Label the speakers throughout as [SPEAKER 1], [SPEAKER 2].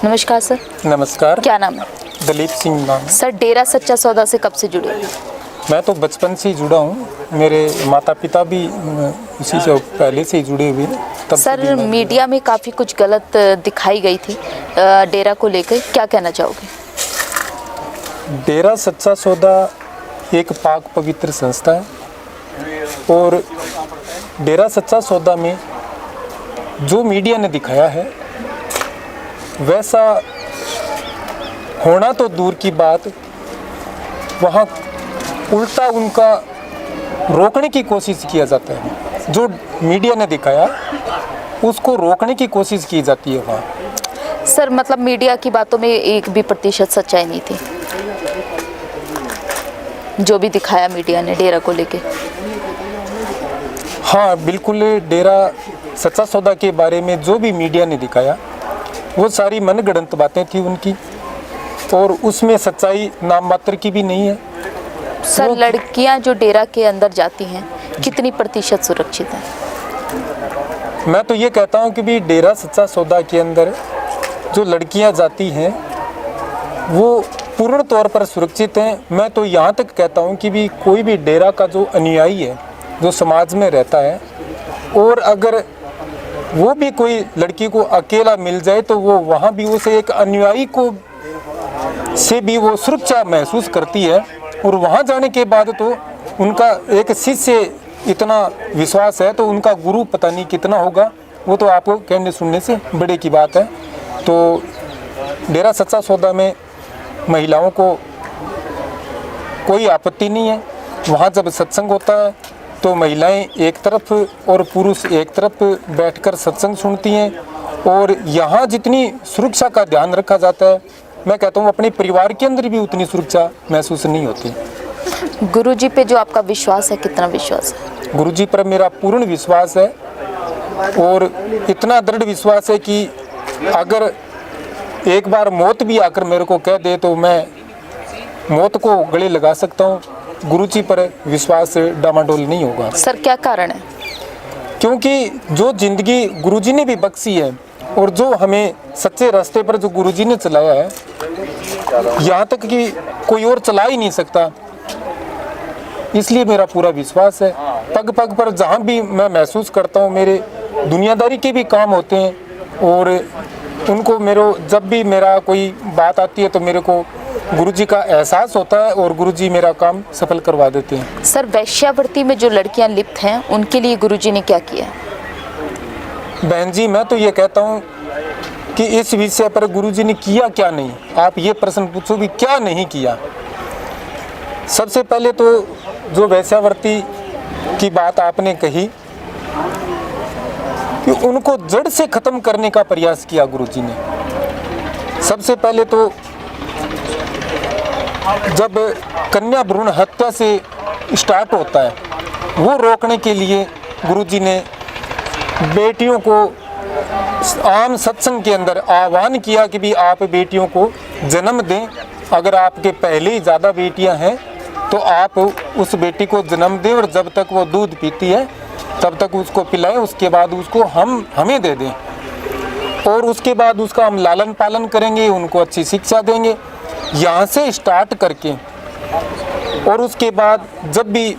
[SPEAKER 1] नमस्कार सर।
[SPEAKER 2] नमस्कार।
[SPEAKER 1] क्या नाम है?
[SPEAKER 2] दलीप सिंह नाम है।
[SPEAKER 1] सर, डेरा सच्चा सौदा से कब से जुड़े?
[SPEAKER 2] मैं तो बचपन से ही जुड़ा हूँ, मेरे माता पिता भी उसी से पहले से ही जुड़े हुए हैं। तब
[SPEAKER 1] सर, मीडिया में काफ़ी कुछ गलत दिखाई गई थी डेरा को लेकर, क्या कहना चाहोगे?
[SPEAKER 2] डेरा सच्चा सौदा एक पाक पवित्र संस्था है और डेरा सच्चा सौदा में जो मीडिया ने दिखाया है वैसा होना तो दूर की बात, वहाँ उल्टा उनका रोकने की कोशिश किया जाता है। जो मीडिया ने दिखाया उसको रोकने की कोशिश की जाती है वहाँ।
[SPEAKER 1] सर, मतलब मीडिया की बातों में 1% सच्चाई नहीं थी, जो भी दिखाया मीडिया ने डेरा को लेके।
[SPEAKER 2] हाँ बिल्कुल, डेरा सच्चा सौदा के बारे में जो भी मीडिया ने दिखाया वो सारी मनगढ़ंत बातें थी उनकी, और उसमें सच्चाई नाम मात्र की भी नहीं है।
[SPEAKER 1] सर, लड़कियां जो डेरा के अंदर जाती हैं कितनी प्रतिशत सुरक्षित हैं?
[SPEAKER 2] मैं तो ये कहता हूँ कि भी डेरा सच्चा सौदा के अंदर जो लड़कियां जाती हैं वो पूर्ण तौर पर सुरक्षित हैं। मैं तो यहाँ तक कहता हूँ कि भी कोई भी डेरा का जो अनुयायी है, जो समाज में रहता है, और अगर वो भी कोई लड़की को अकेला मिल जाए तो वो वहाँ भी उसे एक अनुयायी को से भी वो सुरक्षा महसूस करती है। और वहाँ जाने के बाद तो उनका एक शिष्य इतना विश्वास है तो उनका गुरु पता नहीं कितना होगा, वो तो आपको कहने सुनने से बड़े की बात है। तो डेरा सच्चा सौदा में महिलाओं को कोई आपत्ति नहीं है। वहाँ जब सत्संग होता है तो महिलाएं एक तरफ और पुरुष एक तरफ बैठकर सत्संग सुनती हैं, और यहाँ जितनी सुरक्षा का ध्यान रखा जाता है, मैं कहता हूँ अपने परिवार के अंदर भी उतनी सुरक्षा महसूस नहीं होती।
[SPEAKER 1] गुरुजी पे जो आपका विश्वास है, कितना विश्वास है?
[SPEAKER 2] गुरुजी पर मेरा पूर्ण विश्वास है, और इतना दृढ़ विश्वास है कि अगर एक बार मौत भी आकर मेरे को कह दे तो मैं मौत को गले लगा सकता हूँ। गुरुजी पर विश्वास डामाडोल नहीं होगा।
[SPEAKER 1] सर, क्या कारण है?
[SPEAKER 2] क्योंकि जो जिंदगी गुरुजी ने भी बख्शी है और जो हमें सच्चे रास्ते पर जो गुरुजी ने चलाया है, यहाँ तक कि कोई और चला ही नहीं सकता, इसलिए मेरा पूरा विश्वास है। पग पग पर जहाँ भी मैं महसूस करता हूँ, मेरे दुनियादारी के भी काम होते हैं, और उनको जब भी मेरा कोई बात आती है तो मेरे को गुरुजी का एहसास होता है और गुरुजी मेरा काम सफल करवा देते हैं।
[SPEAKER 1] सर, वैश्यावृत्ति में जो लड़कियां लिप्त हैं उनके लिए गुरुजी ने क्या किया?
[SPEAKER 2] बहन जी, मैं तो ये कहता हूँ कि इस विषय पर गुरुजी ने किया क्या नहीं। आप ये प्रश्न पूछो कि क्या नहीं किया। सबसे पहले तो जो वैश्यावृत्ति की बात आपने कही कि उनको जड़ से खत्म करने का प्रयास किया गुरुजी ने। सबसे पहले तो जब कन्या भ्रूण हत्या से स्टार्ट होता है, वो रोकने के लिए गुरुजी ने बेटियों को आम सत्संग के अंदर आह्वान किया कि भी आप बेटियों को जन्म दें। अगर आपके पहले ही ज़्यादा बेटियां हैं तो आप उस बेटी को जन्म दें, और जब तक वो दूध पीती है तब तक उसको पिलाएं, उसके बाद उसको हमें दे दें, और उसके बाद उसका हम लालन पालन करेंगे, उनको अच्छी शिक्षा देंगे। यहाँ से स्टार्ट करके, और उसके बाद जब भी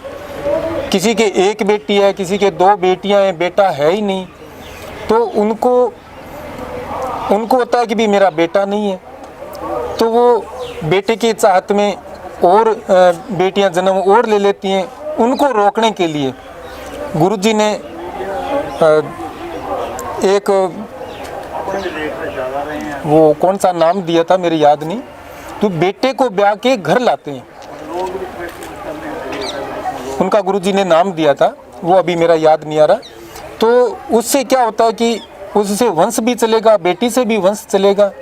[SPEAKER 2] किसी के एक बेटी है, किसी के 2 बेटियां हैं, बेटा है ही नहीं, तो उनको होता है कि भी मेरा बेटा नहीं है, तो वो बेटे की चाहत में और बेटियां जन्म और ले लेती हैं। उनको रोकने के लिए गुरुजी ने एक वो कौन सा नाम दिया था मेरे याद नहीं, तो बेटे को ब्याह के घर लाते हैं, उनका गुरुजी ने नाम दिया था, वो अभी मेरा याद नहीं आ रहा। तो उससे क्या होता है कि उससे वंश भी चलेगा, बेटी से भी वंश चलेगा,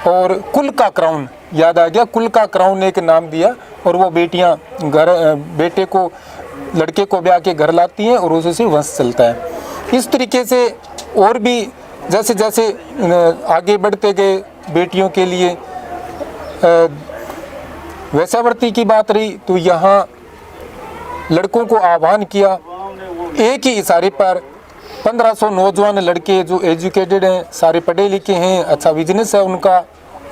[SPEAKER 2] और कुल का क्राउन याद आ गया, कुल का क्राउन एक नाम दिया, और वो बेटियां बेटे को लड़के को ब्याह के घर लाती हैं और उससे वंश चलता है। इस तरीके से और भी जैसे जैसे आगे बढ़ते गए बेटियों के लिए वैश्यावृत्ति की बात रही, तो यहाँ लड़कों को आह्वान किया एक ही इशारे पर 1500 नौजवान लड़के जो एजुकेटेड हैं, सारे पढ़े लिखे हैं, अच्छा बिजनेस है उनका,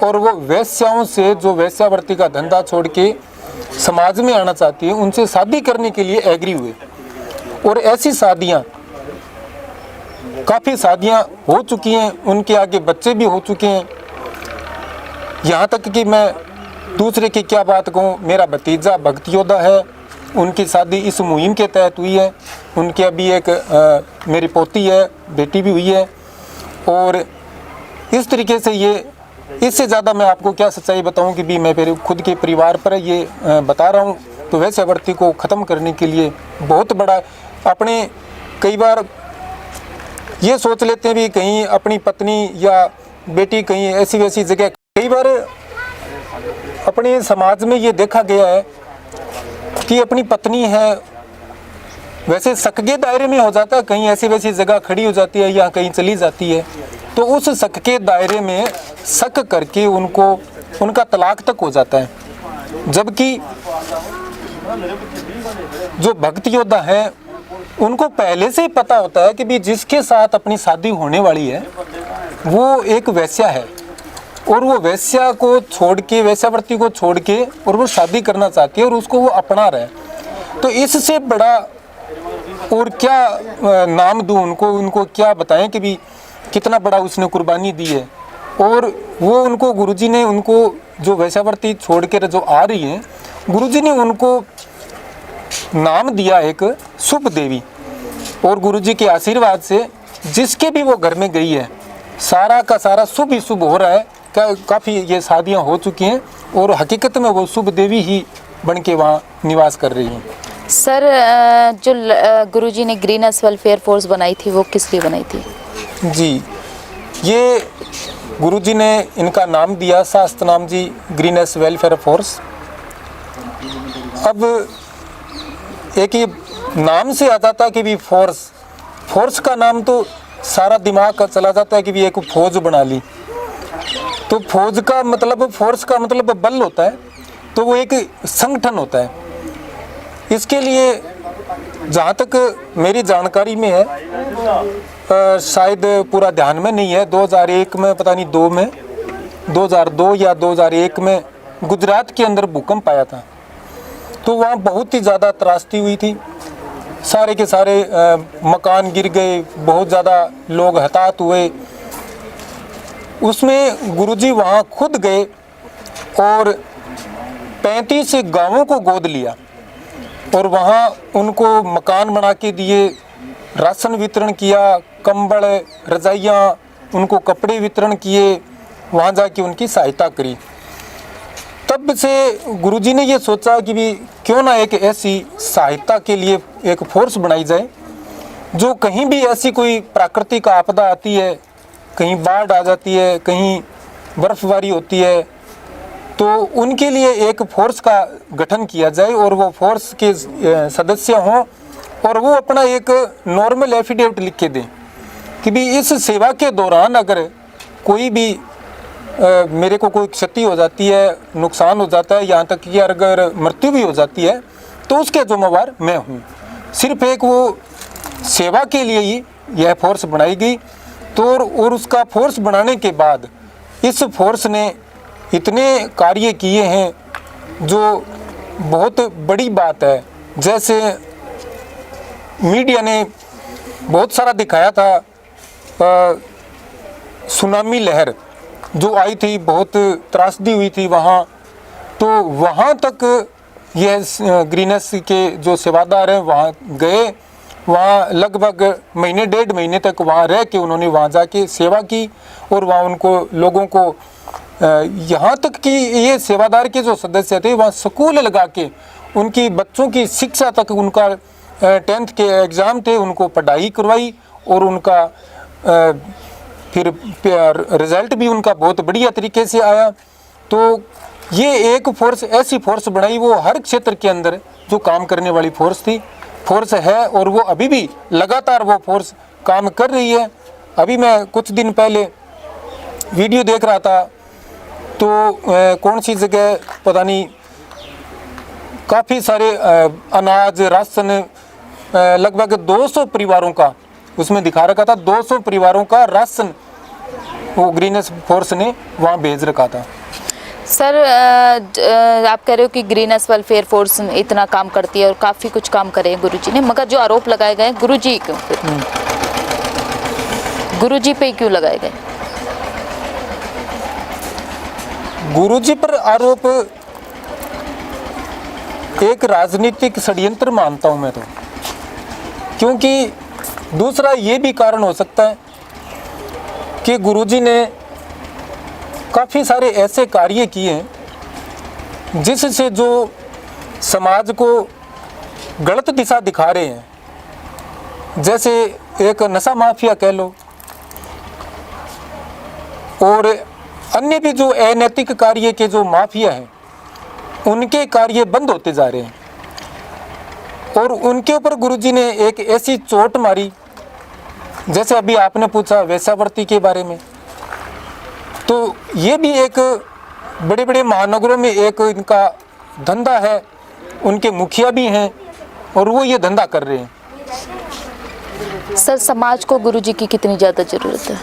[SPEAKER 2] और वो वेश्याओं से, जो वेश्यावृत्ति का धंधा छोड़ के समाज में आना चाहती है, उनसे शादी करने के लिए एग्री हुए। और ऐसी शादियां, काफ़ी शादियां हो चुकी हैं, उनके आगे बच्चे भी हो चुके हैं। यहाँ तक कि मैं दूसरे की क्या बात कहूँ, मेरा भतीजा भक्ति योद्धा है, उनकी शादी इस मुहिम के तहत हुई है। उनके अभी एक मेरी पोती है, बेटी भी हुई है। और इस तरीके से ये, इससे ज़्यादा मैं आपको क्या सच्चाई बताऊं कि भी मैं मेरे खुद के परिवार पर ये बता रहा हूँ। तो वेश्यावृत्ति को ख़त्म करने के लिए बहुत बड़ा, अपने कई बार ये सोच लेते हैं भी कहीं अपनी पत्नी या बेटी कहीं ऐसी वैसी जगह, कई बार अपने समाज में ये देखा गया है कि अपनी पत्नी है, वैसे शक के दायरे में हो जाता है, कहीं ऐसी वैसी जगह खड़ी हो जाती है या कहीं चली जाती है, तो उस शक के दायरे में शक करके उनको, उनका तलाक तक हो जाता है। जबकि जो भक्ति योद्धा है उनको पहले से ही पता होता है कि भी जिसके साथ अपनी शादी होने वाली है वो एक वेश्या है, और वो वेश्या को छोड़ के, वेश्यावृत्ति को छोड़ के, और वो शादी करना चाहती है और उसको वो अपना रहे। तो इससे बड़ा और क्या नाम दूं उनको, उनको क्या बताएं कि भी कितना बड़ा उसने कुर्बानी दी है। और वो उनको गुरुजी ने, उनको जो वेश्यावृत्ति छोड़ कर जो आ रही है, गुरुजी ने उनको नाम दिया एक शुभ देवी। और गुरुजी के आशीर्वाद से जिसके भी वो घर में गई है, सारा का सारा शुभ ही शुभ हो रहा है। काफ़ी ये शादियां हो चुकी हैं और हकीकत में वो शुभ देवी ही बन के वहाँ निवास कर रही हैं।
[SPEAKER 1] सर, जो गुरुजी ने ग्रीनस वेलफेयर फोर्स बनाई थी, वो किस लिए बनाई थी? जी,
[SPEAKER 2] ये गुरुजी ने इनका नाम दिया, शास्त्र नाम जी, ग्रीनस वेलफेयर फोर्स। अब एक ये नाम से आ जाता कि भी फोर्स, फोर्स का नाम तो सारा दिमाग का चला जाता है कि भी एक फौज बना ली। तो फौज का मतलब, फोर्स का मतलब बल होता है, तो वो एक संगठन होता है। इसके लिए जहाँ तक मेरी जानकारी में है, शायद पूरा ध्यान में नहीं है, 2001 में, पता नहीं 2002 या 2001 में गुजरात के अंदर भूकंप आया था। तो वहाँ बहुत ही ज़्यादा त्रासदी हुई थी, सारे के सारे मकान गिर गए, बहुत ज़्यादा लोग हताहत हुए। उसमें गुरुजी वहाँ खुद गए और 35 गांवों को गोद लिया और वहाँ उनको मकान बना के दिए, राशन वितरण किया, कंबल, रजाइयाँ, उनको कपड़े वितरण किए, वहाँ जाके उनकी सहायता करी। तब से गुरुजी ने ये सोचा कि भी क्यों ना एक ऐसी सहायता के लिए एक फोर्स बनाई जाए, जो कहीं भी ऐसी कोई प्राकृतिक आपदा आती है, कहीं बाढ़ आ जाती है, कहीं बर्फबारी होती है, तो उनके लिए एक फोर्स का गठन किया जाए और वो फोर्स के सदस्य हों और वो अपना एक नॉर्मल एफिडेविट लिख के दें कि भी इस सेवा के दौरान अगर कोई भी मेरे को कोई क्षति हो जाती है, नुकसान हो जाता है, यहाँ तक कि अगर मृत्यु भी हो जाती है, तो उसके जिम्मेवार मैं हूँ। सिर्फ एक वो सेवा के लिए ही यह फोर्स बनाई गई। तो और उसका फोर्स बनाने के बाद इस फोर्स ने इतने कार्य किए हैं जो बहुत बड़ी बात है। जैसे मीडिया ने बहुत सारा दिखाया था, सुनामी लहर जो आई थी, बहुत त्रासदी हुई थी वहाँ, तो वहाँ तक यह ग्रीनस के जो सेवादार हैं वहाँ गए, वहाँ लगभग महीने 1.5 महीने तक वहाँ रह के उन्होंने वहाँ जाके सेवा की और वहाँ उनको लोगों को यहाँ तक कि ये सेवादार के जो सदस्य थे वहाँ स्कूल लगा के उनकी बच्चों की शिक्षा तक, उनका 10th के एग्ज़ाम थे, उनको पढ़ाई करवाई और उनका फिर रिज़ल्ट भी उनका बहुत बढ़िया तरीके से आया। तो ये एक फोर्स, ऐसी फोर्स बनाई, वो हर क्षेत्र के अंदर जो काम करने वाली फोर्स है और वो अभी भी लगातार वो फोर्स काम कर रही है। अभी मैं कुछ दिन पहले वीडियो देख रहा था, तो कौन सी जगह पता नहीं, काफ़ी सारे अनाज, राशन, लगभग 200 परिवारों का उसमें दिखा रखा था 200 परिवारों का राशन वो ग्रीनस फोर्स ने वहाँ भेज रखा था।
[SPEAKER 1] सर आप कह रहे हो कि ग्रीनस वेलफेयर फोर्स इतना काम करती है और काफ़ी कुछ काम करे हैं गुरुजी ने, मगर जो आरोप लगाए गए गुरुजी क्यों, गुरुजी पे क्यों लगाए गए?
[SPEAKER 2] गुरुजी पर आरोप एक राजनीतिक षड्यंत्र मानता हूं मैं तो, क्योंकि दूसरा ये भी कारण हो सकता है कि गुरुजी ने काफ़ी सारे ऐसे कार्य किए हैं जिससे जो समाज को गलत दिशा दिखा रहे हैं, जैसे एक नशा माफिया कह लो और अन्य भी जो अनैतिक कार्य के जो माफिया हैं उनके कार्य बंद होते जा रहे हैं। और उनके ऊपर गुरुजी ने एक ऐसी चोट मारी, जैसे अभी आपने पूछा वेश्यावृत्ति के बारे में, तो ये भी एक बड़े बड़े महानगरों में एक इनका धंधा है, उनके मुखिया भी हैं और वो ये धंधा कर रहे हैं।
[SPEAKER 1] सर समाज को गुरुजी की कितनी ज़्यादा ज़रूरत है?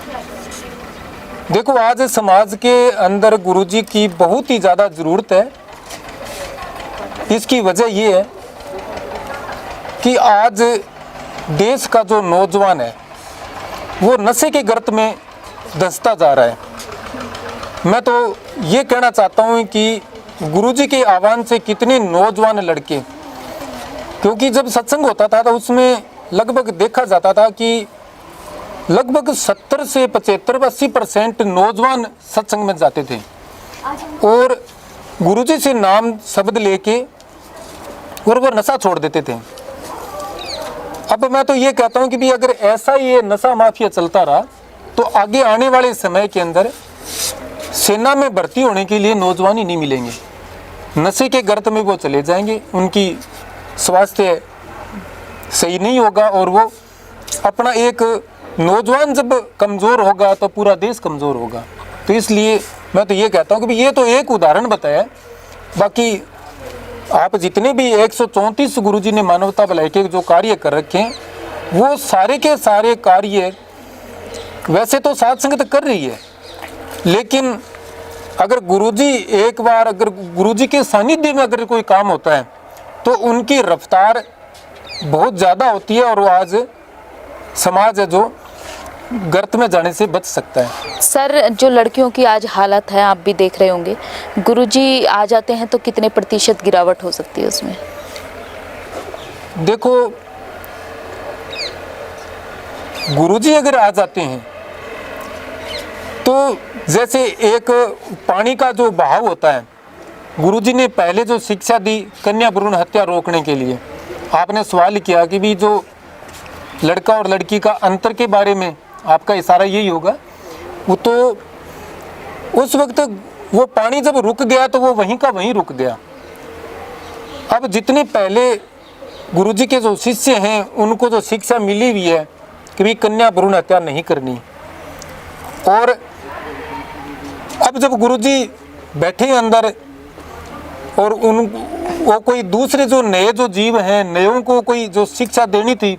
[SPEAKER 2] देखो आज समाज के अंदर गुरुजी की बहुत ही ज़्यादा ज़रूरत है। इसकी वजह ये है कि आज देश का जो नौजवान है वो नशे के गर्त में धंसता जा रहा है। मैं तो ये कहना चाहता हूँ कि गुरुजी के आह्वान से कितने नौजवान लड़के, क्योंकि जब सत्संग होता था तो उसमें लगभग देखा जाता था कि लगभग 70 से 75-80% नौजवान सत्संग में जाते थे और गुरुजी से नाम शब्द लेके और वो नशा छोड़ देते थे। अब मैं तो ये कहता हूँ कि भी अगर ऐसा ये नशा माफिया चलता रहा तो आगे आने वाले समय के अंदर सेना में भर्ती होने के लिए नौजवान ही नहीं मिलेंगे, नशे के गर्त में वो चले जाएंगे, उनकी स्वास्थ्य सही नहीं होगा और वो अपना एक नौजवान जब कमज़ोर होगा तो पूरा देश कमज़ोर होगा। तो इसलिए मैं तो ये कहता हूँ कि ये तो एक उदाहरण बताया, बाकी आप जितने भी 134 गुरुजी ने मानवता भलाई के जो कार्य कर रखे हैं वो सारे के सारे कार्य वैसे तो साथ संगत कर रही है, लेकिन अगर गुरुजी एक बार अगर गुरुजी के सानिध्य में अगर कोई काम होता है तो उनकी रफ्तार बहुत ज़्यादा होती है और वो आज समाज है जो गर्त में जाने से बच सकता है।
[SPEAKER 1] सर जो लड़कियों की आज हालत है आप भी देख रहे होंगे, गुरुजी आ जाते हैं तो कितने प्रतिशत गिरावट हो सकती है उसमें?
[SPEAKER 2] देखो गुरुजी अगर आ जाते हैं तो जैसे एक पानी का जो बहाव होता है, गुरुजी ने पहले जो शिक्षा दी कन्या भ्रूण हत्या रोकने के लिए, आपने सवाल किया कि भी जो लड़का और लड़की का अंतर के बारे में आपका इशारा यही होगा, वो तो उस वक्त वो पानी जब रुक गया तो वो वहीं का वहीं रुक गया। अब जितने पहले गुरुजी के जो शिष्य हैं उनको जो शिक्षा मिली हुई है कि भी कन्या भ्रूण हत्या नहीं करनी, और अब जब गुरुजी बैठे अंदर और वो कोई दूसरे जो नए जो जीव हैं नयों को कोई जो शिक्षा देनी थी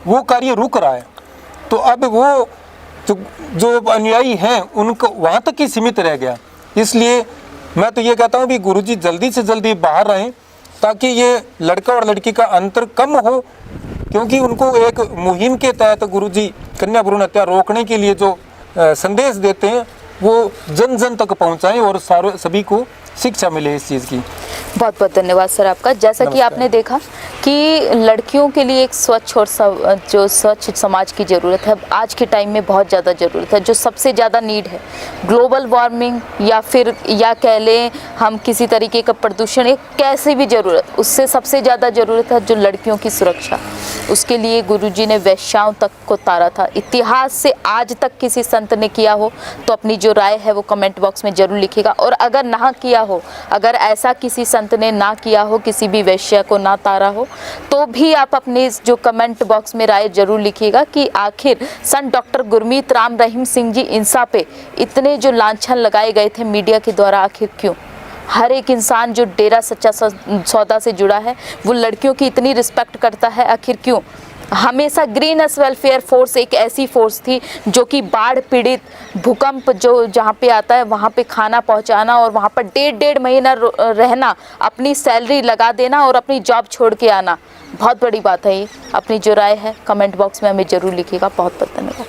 [SPEAKER 2] वो कार्य रुक रहा है, तो अब वो जो अनुयायी हैं उनको वहाँ तक ही सीमित रह गया। इसलिए मैं तो ये कहता हूँ कि गुरुजी जल्दी से जल्दी बाहर आएँ ताकि ये लड़का और लड़की का अंतर कम हो, क्योंकि उनको एक मुहिम के तहत गुरुजी कन्या भ्रूण हत्या रोकने के लिए जो संदेश देते हैं वो जन जन तक पहुँचाएँ और सभी को शिक्षा मिले इस चीज़ की।
[SPEAKER 1] बहुत बहुत धन्यवाद सर आपका। जैसा कि आपने देखा कि लड़कियों के लिए एक स्वच्छ और जो स्वच्छ समाज की ज़रूरत है आज के टाइम में बहुत ज़्यादा ज़रूरत है। जो सबसे ज़्यादा नीड है ग्लोबल वार्मिंग या कह लें हम किसी तरीके का प्रदूषण, एक कैसी भी ज़रूरत, उससे सबसे ज़्यादा ज़रूरत है जो लड़कियों की सुरक्षा। उसके लिए गुरुजी ने वेश्याओं तक को तारा था। इतिहास से आज तक किसी संत ने किया हो तो अपनी जो राय है वो कमेंट बॉक्स में ज़रूर लिखिएगा, और अगर ना किया हो, अगर ऐसा किसी संत ने ना किया हो, किसी भी वैश्या को ना तारा हो, तो भी आप अपने जो कमेंट बॉक्स में राय जरूर लिखिएगा कि आखिर संत डॉक्टर गुरमीत राम रहीम सिंह जी इंसा पे इतने जो लांछन लगाए गए थे मीडिया के द्वारा, आखिर क्यों? हर एक इंसान जो डेरा सच्चा सौदा से जुड़ा है वो लड़कियों की इतनी रिस्पेक्ट करता है, आखिर क्यों? हमेशा ग्रीनस वेलफेयर फोर्स एक ऐसी फोर्स थी जो कि बाढ़ पीड़ित, भूकंप जो जहाँ पे आता है वहाँ पे खाना पहुँचाना और वहाँ पर 1.5 महीना रहना, अपनी सैलरी लगा देना और अपनी जॉब छोड़ के आना, बहुत बड़ी बात है ये। अपनी जो राय है कमेंट बॉक्स में हमें ज़रूर लिखिएगा। बहुत बहुत धन्यवाद।